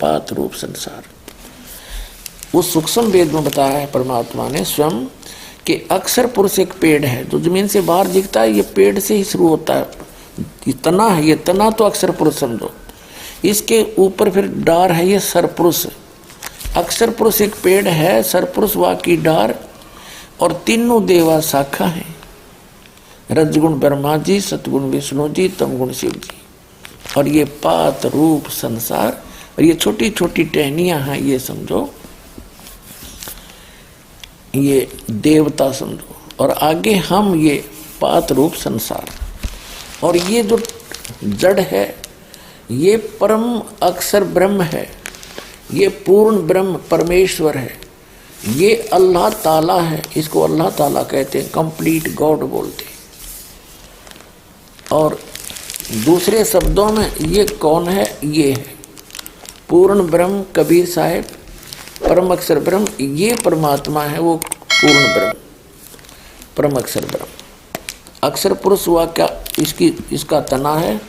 पात रूप संसार। उस सूक्ष्म वेद में बताया है परमात्मा ने स्वयं कि अक्षर पुरुष एक पेड़ है जो जमीन से बाहर दिखता है, ये पेड़ से ही शुरू होता है, ये तना है, ये तना तो अक्षर पुरुष समझो। इसके ऊपर फिर डार है, ये सरपुरुष। अक्षर पुरुष एक पेड़ है, सरपुरुष वा की डार, और तीनों देवा शाखा है, रजगुण ब्रह्मा जी, सतगुण विष्णु जी, तमगुण शिव जी। और ये पात रूप संसार, और ये छोटी छोटी टहनियां हैं, ये समझो ये देवता समझो, और आगे हम ये पात रूप संसार। और ये जो जड़ है ये परम अक्षर ब्रह्म है, ये पूर्ण ब्रह्म परमेश्वर है, ये अल्लाह ताला है, इसको अल्लाह ताला कहते हैं, कंप्लीट गॉड बोलते हैं। और दूसरे शब्दों में ये कौन है? ये है पूर्ण ब्रह्म। कबीर साहब परम अक्षर ब्रह्म, ये परमात्मा है, वो पूर्ण ब्रह्म परम अक्षर ब्रह्म। अक्षर पुरुष हुआ क्या? इसका तना है,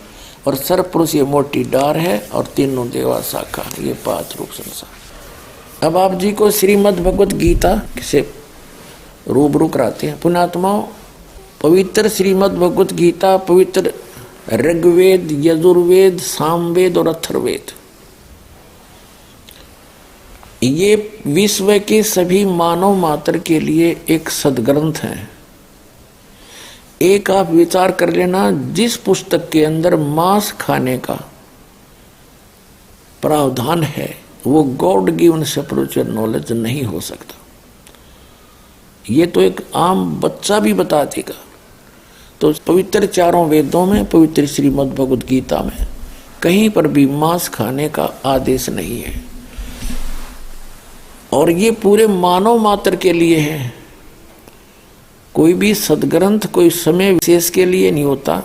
और सर पुरुष ये मोटी डार है, और तीनों देवा शाखा, ये पात रूप संसार। अब आप जी को श्रीमद् भगवत गीता से रूबरू कराते हैं पुण्यात्माओं। पवित्र श्रीमद् भगवत गीता, पवित्र ऋग्वेद, यजुर्वेद, सामवेद और अथर्ववेद, ये विश्व के सभी मानव मात्र के लिए एक सदग्रंथ है। एक आप विचार कर लेना, जिस पुस्तक के अंदर मांस खाने का प्रावधान है वो गॉड गिवन स्पिरिचुअल नॉलेज नहीं हो सकता। ये तो एक आम बच्चा भी बता देगा। तो पवित्र चारों वेदों में, पवित्र श्रीमद् भगवद गीता में कहीं पर भी मांस खाने का आदेश नहीं है, और ये पूरे मानव मात्र के लिए है। कोई भी सदग्रंथ कोई समय विशेष के लिए नहीं होता,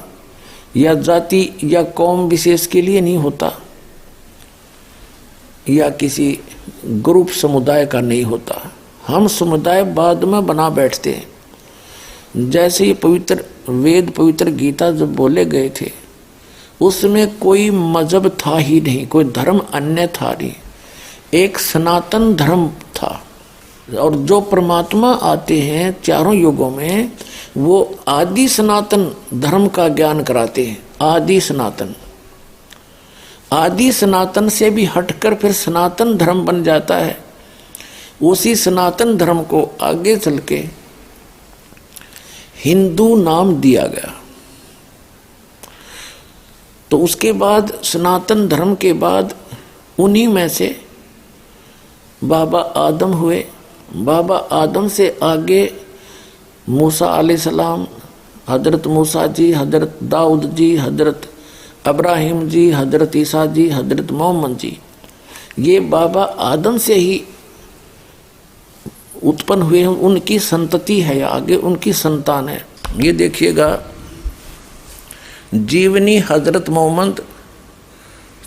या जाति या कौम विशेष के लिए नहीं होता, या किसी ग्रुप समुदाय का नहीं होता। हम समुदाय बाद में बना बैठते हैं। जैसे ये पवित्र वेद, पवित्र गीता जब बोले गए थे, उसमें कोई मजहब था ही नहीं, कोई धर्म अन्य था नहीं, एक सनातन धर्म था। और जो परमात्मा आते हैं चारों युगों में, वो आदि सनातन धर्म का ज्ञान कराते हैं। आदि सनातन, आदि सनातन से भी हटकर फिर सनातन धर्म बन जाता है। उसी सनातन धर्म को आगे चल के हिंदू नाम दिया गया। तो उसके बाद सनातन धर्म के बाद उन्हीं में से बाबा आदम हुए। बाबा आदम से आगे मूसा अलैहिस्सलाम, हजरत मूसा जी, हजरत दाऊद जी, हजरत अब्राहिम जी, हजरत ईसा जी, हजरत मोहम्मद जी, ये बाबा आदम से ही उत्पन्न हुए हैं, उनकी संतति है, आगे उनकी संतान है। ये देखिएगा, जीवनी हजरत मोहम्मद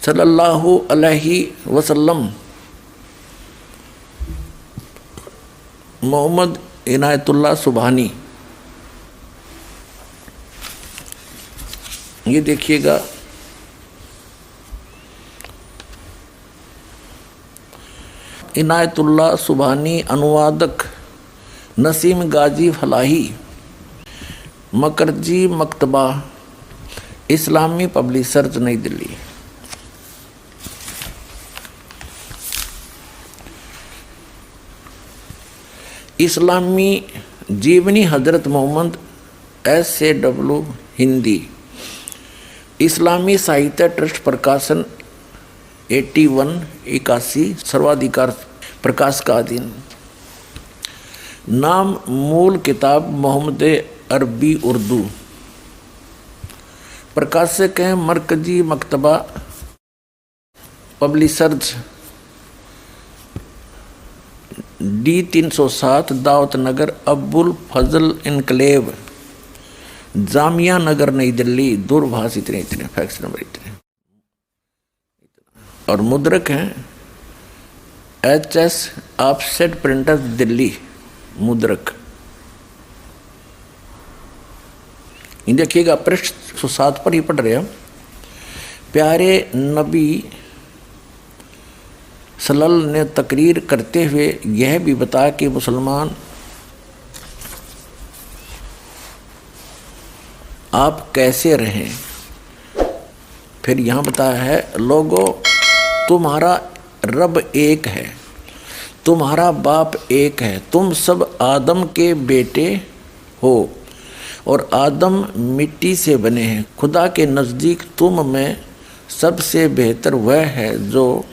सल्लल्लाहु अलैहि वसल्लम, मोहम्मद इनायतुल्लाह सुबहानी, ये देखिएगा, इनायतुल्लाह सुबहानी, अनुवादक नसीम गाजी फलाही, मकरजी मकतबा, इस्लामी पब्लिशर्स, नई दिल्ली। इस्लामी जीवनी हजरत मोहम्मद, SAW हिंदी, इस्लामी साहित्य ट्रस्ट प्रकाशन 81 सर्वाधिकार प्रकाश का अधीन। नाम मूल किताब मोहम्मद अरबी उर्दू, प्रकाशक हैं मरकजी मकतबा पब्लिशर्स, D307 दावत नगर, अब्बुल फजल इनकलेव, जामिया नगर, नई दिल्ली। दूरभाष इतने फैक्स नंबर इतने। और मुद्रक हैं HS ऑफसेट प्रिंटर्स दिल्ली, मुद्रक। देखिएगा पृष्ठ 107 पर ही पढ़ रहे हम। प्यारे नबी सलल ने तकरीर करते हुए यह भी बताया कि मुसलमान आप कैसे रहें। फिर यहाँ बताया है, लोगों तुम्हारा रब एक है, तुम्हारा बाप एक है, तुम सब आदम के बेटे हो और आदम मिट्टी से बने हैं। खुदा के नज़दीक तुम में सबसे बेहतर वह है जो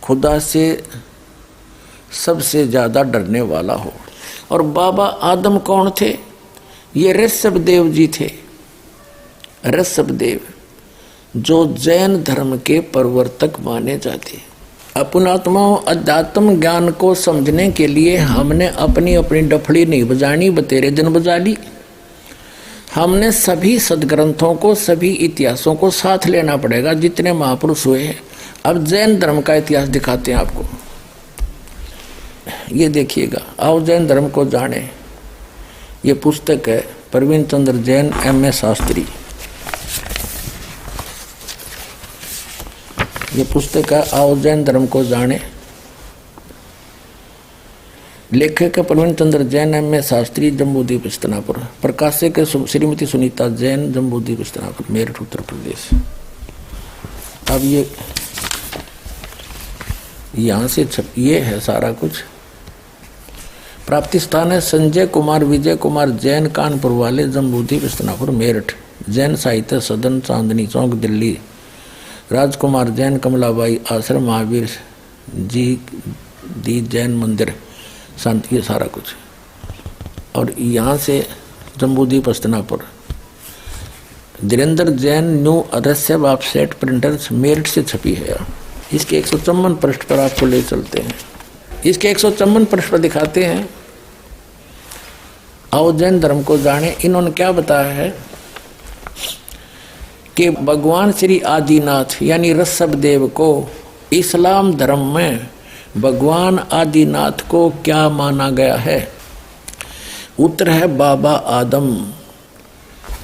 खुदा से सबसे ज़्यादा डरने वाला हो। और बाबा आदम कौन थे? ये ऋषभदेव जी थे। ऋषभदेव जो जैन धर्म के प्रवर्तक माने जाते। अपनात्माओं, अध्यात्म ज्ञान को समझने के लिए हमने अपनी अपनी डफड़ी नहीं बजानी, बतेरे दिन बजा ली। हमने सभी सदग्रंथों को, सभी इतिहासों को साथ लेना पड़ेगा, जितने महापुरुष हुए हैं। अब जैन धर्म का इतिहास दिखाते हैं आपको, ये देखिएगा। आओ जैन धर्म को जाने। ये पुस्तक है प्रवीण चंद्र जैन, M.A. शास्त्री। ये पुस्तक है आओ जैन धर्म को जाने। लेखक प्रवीण चंद्र जैन, M.A. शास्त्री, जम्बूद्वीप इस्तनापुर। प्रकाशक श्रीमती सुनीता जैन, जम्बूद्वीप इस्तनापुर, मेरठ, उत्तर प्रदेश। अब ये यहाँ से ये है सारा कुछ। प्राप्ति स्थान है संजय कुमार विजय कुमार जैन, कानपुर वाले, जम्बूद्वीप इस्तनापुर, मेरठ। जैन साहित्य सदन, चांदनी चौक, दिल्ली। राजकुमार जैन, कमलाबाई आश्रम, महावीर जी दी जैन मंदिर, शांति, ये सारा कुछ। और यहाँ से जम्बूद्वीप इस्तनापुर। धीरेन्द्र जैन, न्यू अदस्य ऑफसेट प्रिंटर्स, मेरठ से छपी है। इसके 154 पृष्ठ पर आपको ले चलते हैं। इसके 154 पृष्ठ पर दिखाते हैं, आओ जैन धर्म को जाने। इन्होंने क्या बताया है कि भगवान श्री आदिनाथ यानी ऋषभदेव को इस्लाम धर्म में भगवान आदिनाथ को क्या माना गया है? उत्तर है बाबा आदम।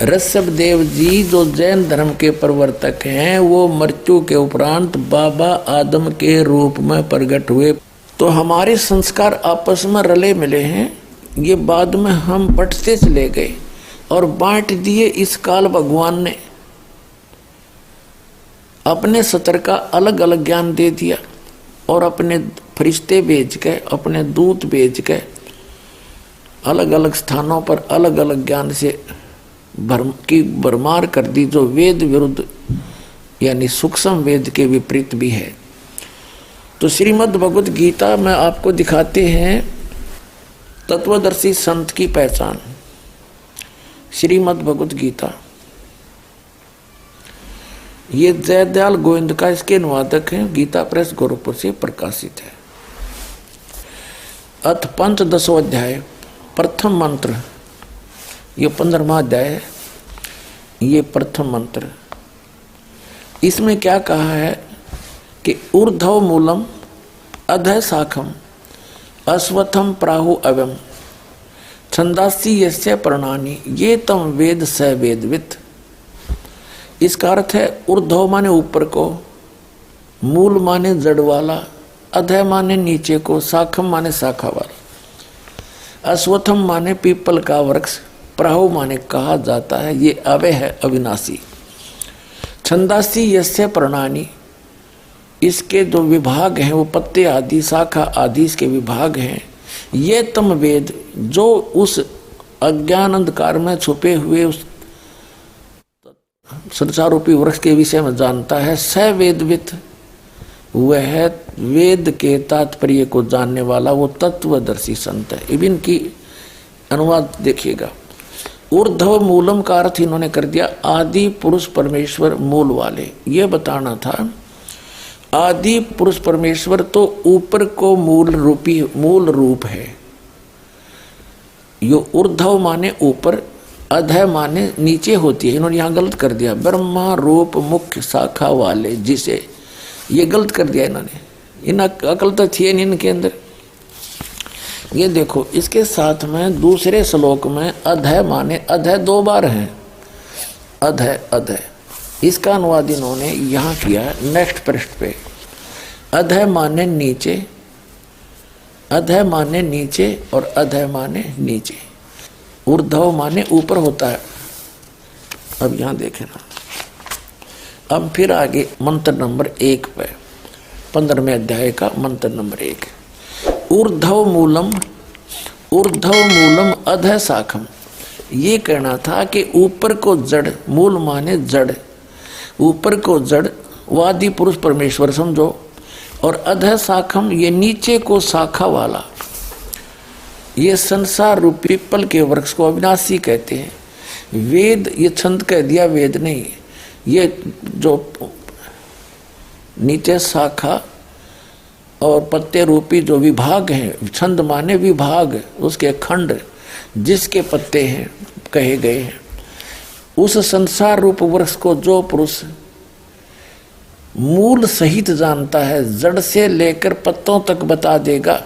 ऋषभदेव जी जो जैन धर्म के प्रवर्तक हैं, वो मृत्यु के उपरांत बाबा आदम के रूप में प्रकट हुए। तो हमारे संस्कार आपस में रले मिले हैं। ये बाद में हम बंटते चले गए और बांट दिए। इस काल भगवान ने अपने सतर का अलग अलग ज्ञान दे दिया और अपने फरिश्ते भेज के, अपने दूत भेज के अलग अलग स्थानों पर अलग अलग ज्ञान से की भरमार कर दी, जो वेद विरुद्ध यानी सूक्ष्म वेद के विपरीत भी है। तो श्रीमद् भगवद गीता में आपको दिखाते हैं तत्वदर्शी संत की पहचान। श्रीमद् भगवद गीता ये जयदयाल गोविंद का इसके अनुवादक हैं, गीता प्रेस गोरखपुर से प्रकाशित है। अथ पंचदशो अध्याय, प्रथम मंत्र, ये 15वां अध्याय है। ये प्रथम मंत्र, इसमें क्या कहा है कि ऊर्ध्व मूलम अधः शाखम अश्वत्थम प्राहु अवम छंदासी यस्य प्रणानी ये तम वेद स वेदवित। इसका अर्थ है ऊर्ध्व माने ऊपर को, मूल माने जड़ वाला, अधः माने नीचे को, शाखम माने शाखा वाला, अश्वत्थम माने पीपल का वृक्ष, प्राहु माने कहा जाता है ये अवय है, अविनाशी। छंदासी यस्य प्रणानी, इसके जो विभाग हैं वो पत्ते आदि, शाखा आदि इसके विभाग हैं। ये तम वेद, जो उस अज्ञान अंधकार में छुपे हुए उस संसारूपी वृक्ष के विषय में जानता है, स वेदवित, वह वेद के तात्पर्य को जानने वाला वो तत्वदर्शी संत है। इबिन की अनुवाद देखिएगा। ऊर्ध्व मूलम का अर्थ इन्होंने कर दिया आदि पुरुष परमेश्वर मूल वाले। ये बताना था आदि पुरुष परमेश्वर तो ऊपर को मूल रूप है। यो ऊर्ध्व माने ऊपर, अधः माने नीचे होती है। इन्होंने यहाँ गलत कर दिया, ब्रह्मा रूप मुख्य शाखा वाले, जिसे ये गलत कर दिया इन्होंने। इन अकल तो थी नहीं इनके अंदर। ये देखो इसके साथ में दूसरे श्लोक में अधः माने, अधः 2 बार है, अधः अधः। इसका अनुवाद इन्होंने यहाँ किया नेक्स्ट पृष्ठ पे। अधः माने नीचे, अधः माने नीचे और अधः माने नीचे। ऊर्ध्व माने ऊपर होता है। अब यहां देखे ना, अब फिर आगे मंत्र नंबर 1 पे 15वें अध्याय का मंत्र नंबर 1। ऊर्ध्व मूलम, ऊर्ध्व मूलम अधः शाखम। ये कहना था कि ऊपर को जड़, मूल माने जड़, ऊपर को जड़ वादी पुरुष परमेश्वर समझो, और अधः शाखम ये नीचे को शाखा वाला, ये संसार रूपी पीपल के वृक्ष को अविनाशी कहते हैं। वेद, ये छंद कह दिया, वेद नहीं, ये जो नीचे शाखा और पत्ते रूपी जो विभाग हैं, छंद माने विभाग, उसके खंड जिसके पत्ते हैं कहे गए हैं, उस संसार रूप वृक्ष को जो पुरुष मूल सहित जानता है, जड़ से लेकर पत्तों तक बता देगा।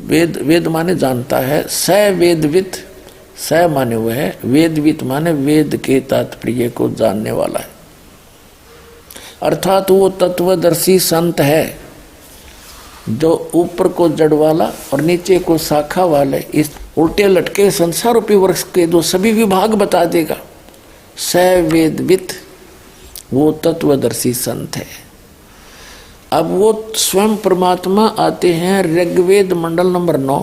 वेद, वेद माने जानता है, स वेदवित, स माने वह है, वेदवित माने वेद के तात्पर्य को जानने वाला है, अर्थात वो तत्वदर्शी संत है जो ऊपर को जड़ वाला और नीचे को शाखा वाले इस उल्टे लटके संसार रूपी वृक्ष के जो सभी विभाग बता देगा। स वेदवित, वो तत्वदर्शी संत है। अब वो स्वयं परमात्मा आते हैं ऋग्वेद मंडल नंबर 9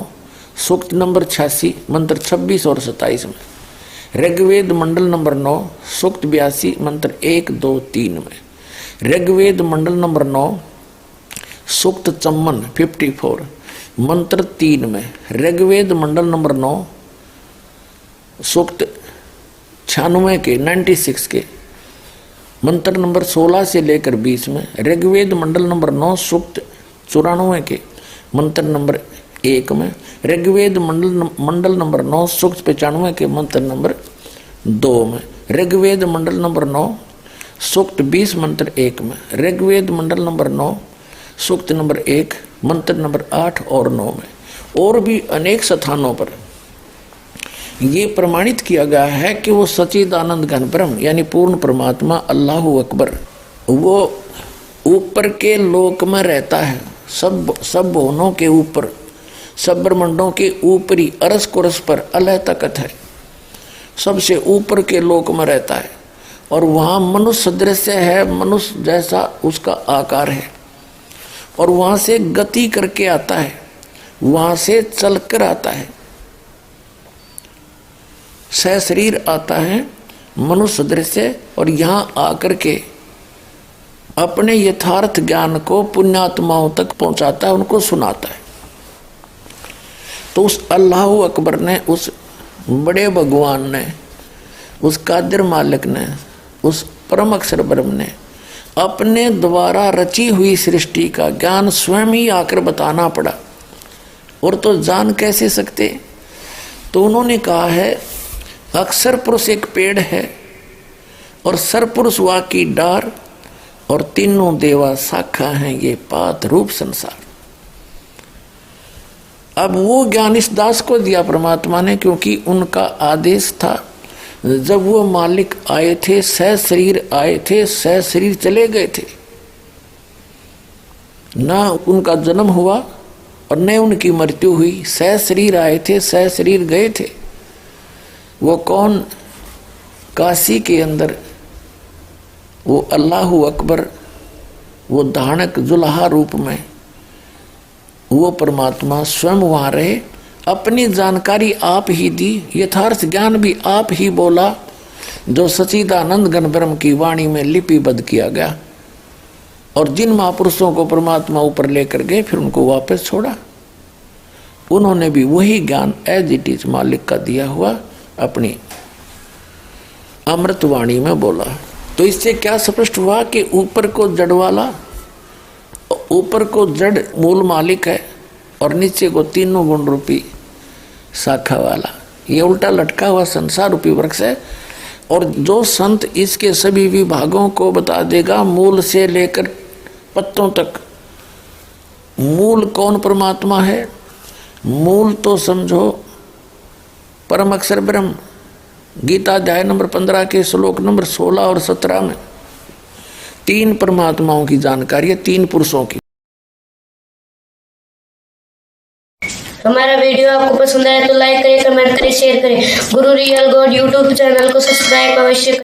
सूक्त नंबर 86 मंत्र 26 और 27 में, ऋग्वेद मंडल नंबर 9 सूक्त 82 मंत्र 1, 2, 3 में, ऋग्वेद मंडल नंबर 9 सूक्त चम्मन 54 मंत्र 3 में, ऋग्वेद मंडल नंबर 9 सूक्त 96 के 96 के मंत्र नंबर 16 से लेकर 20 में, ऋग्वेद मंडल नंबर 9 सूक्त 94 के मंत्र नंबर 1 में, ऋग्वेद मंडल नंबर 9 सूक्त 95 के मंत्र नंबर 2 में, ऋग्वेद मंडल नंबर 9 सूक्त 20 मंत्र 1 में, ऋग्वेद मंडल नंबर 9 सूक्त नंबर 1 मंत्र नंबर 8 और 9 में, और भी अनेक स्थानों पर ये प्रमाणित किया गया है कि वो सच्चिदानंद घन ब्रह्म यानी पूर्ण परमात्मा अल्लाह अकबर, वो ऊपर के लोक में रहता है, सब भुवनों के ऊपर, सब ब्रह्मांडों के ऊपरी अरस कुरस पर अलह तकत है, सबसे ऊपर के लोक में रहता है, और वहाँ मनुष्य सदृश है, मनुष्य जैसा उसका आकार है, और वहाँ से गति करके आता है, वहाँ से चलकर आता है, सशरीर आता है मनुष्य सदृश, और यहाँ आकर के अपने यथार्थ ज्ञान को पुण्यात्माओं तक पहुँचाता है, उनको सुनाता है। तो उस अल्लाह अकबर ने, उस बड़े भगवान ने, उस कादिर मालिक ने, उस परम अक्षर ब्रह्म ने अपने द्वारा रची हुई सृष्टि का ज्ञान स्वयं ही आकर बताना पड़ा, और तो जान कैसे सकते। तो उन्होंने कहा है अक्षर पुरुष एक पेड़ है और सरपुरुष वा की डार, और तीनों देवा शाखा हैं ये पात रूप संसार। अब वो ज्ञान इस दास को दिया परमात्मा ने, क्योंकि उनका आदेश था। जब वो मालिक आए थे, सशरीर आए थे, सशरीर चले गए थे, ना उनका जन्म हुआ और न उनकी मृत्यु हुई, सशरीर आए थे, सशरीर गए थे। वो कौन? काशी के अंदर वो अल्लाह अकबर, वो धानक जुल्हा रूप में वो परमात्मा स्वयं वहाँ रहे, अपनी जानकारी आप ही दी, यथार्थ ज्ञान भी आप ही बोला, जो सच्चिदानंद घन ब्रह्म की वाणी में लिपिबद्ध किया गया। और जिन महापुरुषों को परमात्मा ऊपर लेकर गए, फिर उनको वापस छोड़ा। उन्होंने भी वही ज्ञान एज इट इज मालिक का दिया हुआ अपनी अमृतवाणी में बोला। तो इससे क्या स्पष्ट हुआ कि ऊपर को जड़ वाला, ऊपर को जड़ मूल मालिक है, और नीचे को तीनों गुण रूपी शाखा वाला, ये उल्टा लटका हुआ संसार रूपी वृक्ष है। और जो संत इसके सभी विभागों को बता देगा, मूल से लेकर पत्तों तक। मूल कौन? परमात्मा है। मूल तो समझो परम अक्षर ब्रह्म, गीता अध्याय नंबर 15 के श्लोक नंबर 16 और 17 में तीन परमात्माओं की जानकारी है, तीन पुरुषों की। हमारा वीडियो आपको पसंद आया तो लाइक करें, कमेंट करें, शेयर करें। गुरु रियल गॉड यूट्यूब चैनल को सब्सक्राइब अवश्य करें।